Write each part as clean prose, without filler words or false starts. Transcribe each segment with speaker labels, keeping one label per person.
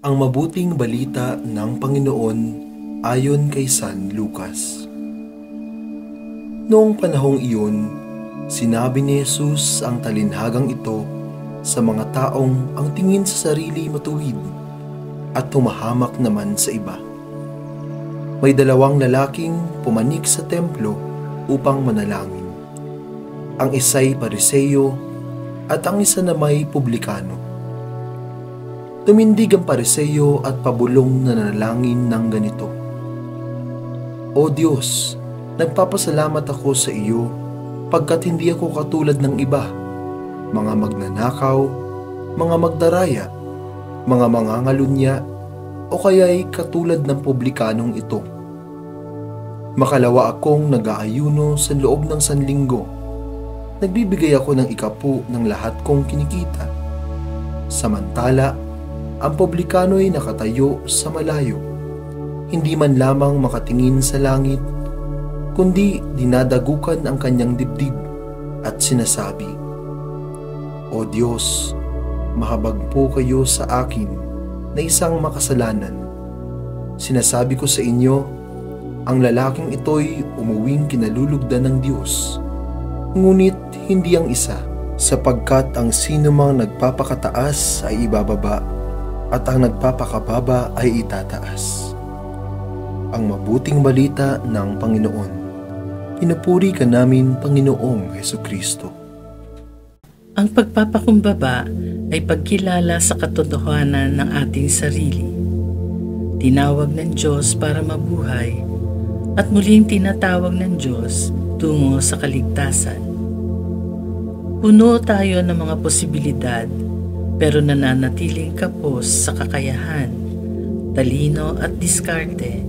Speaker 1: Ang mabuting balita ng Panginoon ayon kay San Lucas. Noong panahong iyon, sinabi ni Jesus ang talinhagang ito sa mga taong ang tingin sa sarili matuwid at humahamak naman sa iba. May dalawang lalaking pumanik sa templo upang manalangin. Ang isa'y Pariseo at ang isa na may publikano. Tumindig ang Pariseo at pabulong na nanalangin ng ganito: O Diyos, nagpapasalamat ako sa iyo pagkat hindi ako katulad ng iba, mga magnanakaw, mga magdaraya, mga mangangalunya, o kaya'y katulad ng publikanong ito. Makalawa akong nag-aayuno sa loob ng sanlinggo. Nagbibigay ako ng ikapu ng lahat kong kinikita. Samantala, ang publikano'y nakatayo sa malayo, hindi man lamang makatingin sa langit, kundi dinadagukan ang kanyang dibdib at sinasabi, O Diyos, mahabag po kayo sa akin na isang makasalanan. Sinasabi ko sa inyo, ang lalaking ito'y umuwing kinalulugdan ng Diyos, ngunit hindi ang isa, sapagkat ang sinumang nagpapakataas ay ibababa, at ang nagpapakababa ay itataas. Ang mabuting balita ng Panginoon. Pinupuri ka namin, Panginoong Hesukristo.
Speaker 2: Ang pagpapakumbaba ay pagkilala sa katotohanan ng ating sarili. Tinawag ng Diyos para mabuhay at muling tinatawag ng Diyos tungo sa kaligtasan. Puno tayo ng mga posibilidad, pero nananatiling kapos sa kakayahan, talino at diskarte.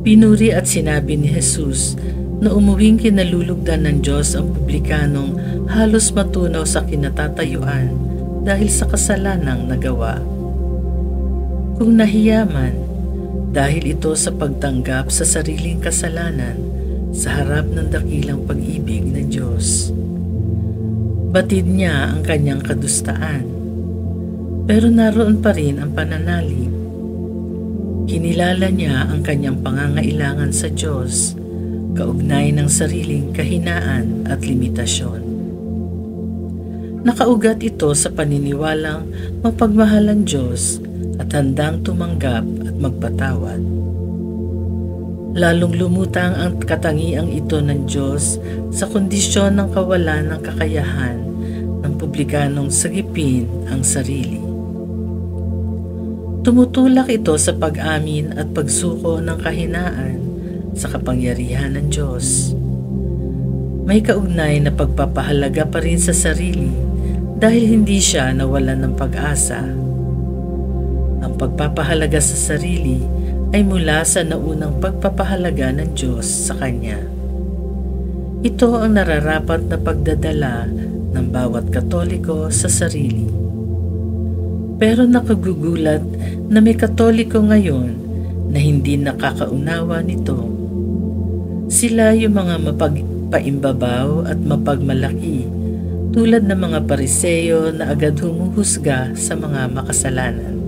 Speaker 2: Pinuri at sinabi ni Jesus na umuwing kinalulugdan ng Diyos ang publikanong halos matunaw sa kinatatayuan dahil sa kasalanang nagawa. Kung nahiya man, dahil ito sa pagtanggap sa sariling kasalanan sa harap ng dakilang pag-ibig ng Diyos. Batid niya ang kanyang kadustaan, pero naroon pa rin ang pananalig. Kinilala niya ang kanyang pangangailangan sa Diyos, kaugnay ng sariling kahinaan at limitasyon. Nakaugat ito sa paniniwalang mapagmahal ang Diyos at handang tumanggap at magpatawad. Lalong lumutang ang katangiang ito ng Diyos sa kondisyon ng kawalan ng kakayahan ng publikanong sagipin ang sarili. Tumutulak ito sa pag-amin at pagsuko ng kahinaan sa kapangyarihan ng Diyos. May kaugnay na pagpapahalaga pa rin sa sarili dahil hindi siya nawalan ng pag-asa. Ang pagpapahalaga sa sarili ay mula sa naunang pagpapahalaga ng Diyos sa Kanya. Ito ang nararapat na pagdadala ng bawat Katoliko sa sarili. Pero nakagugulat na may Katoliko ngayon na hindi nakakaunawa nito. Sila yung mga mapagpaimbabaw at mapagmalaki, tulad ng mga Pariseo na agad humuhusga sa mga makasalanan.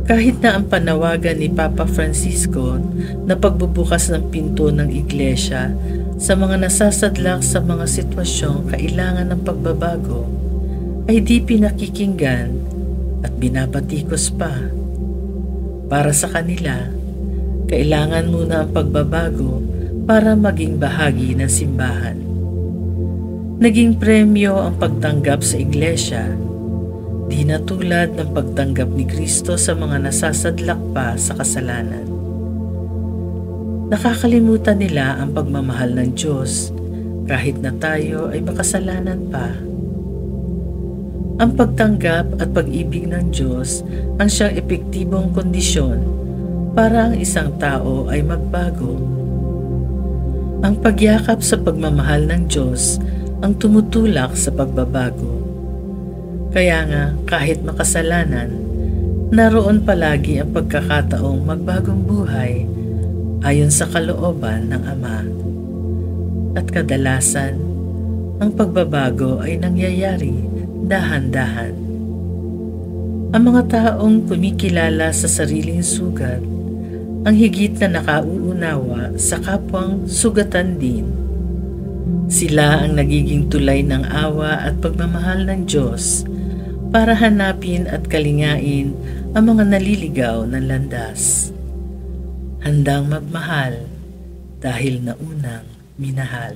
Speaker 2: Kahit na ang panawagan ni Papa Francisco na pagbubukas ng pinto ng iglesia sa mga nasasadlak sa mga sitwasyong kailangan ng pagbabago ay di pinakikinggan at binabatikos pa. Para sa kanila, kailangan muna ang pagbabago para maging bahagi ng simbahan. Naging premyo ang pagtanggap sa iglesia, di na tulad ng pagtanggap ni Kristo sa mga nasasadlak pa sa kasalanan. Nakakalimutan nila ang pagmamahal ng Diyos kahit na tayo ay makasalanan pa. Ang pagtanggap at pag-ibig ng Diyos ang siyang epektibong kondisyon para ang isang tao ay magbago. Ang pagyakap sa pagmamahal ng Diyos ang tumutulak sa pagbabago. Kaya nga, kahit makasalanan, naroon palagi ang pagkakataong magbagong buhay ayon sa kalooban ng Ama. At kadalasan, ang pagbabago ay nangyayari dahan-dahan. Ang mga taong kumikilala sa sariling sugat ang higit na nakauunawa sa kapwang sugatan din. Sila ang nagiging tulay ng awa at pagmamahal ng Diyos para hanapin at kalingain ang mga naliligaw ng landas. Handang magmahal dahil naunang minahal.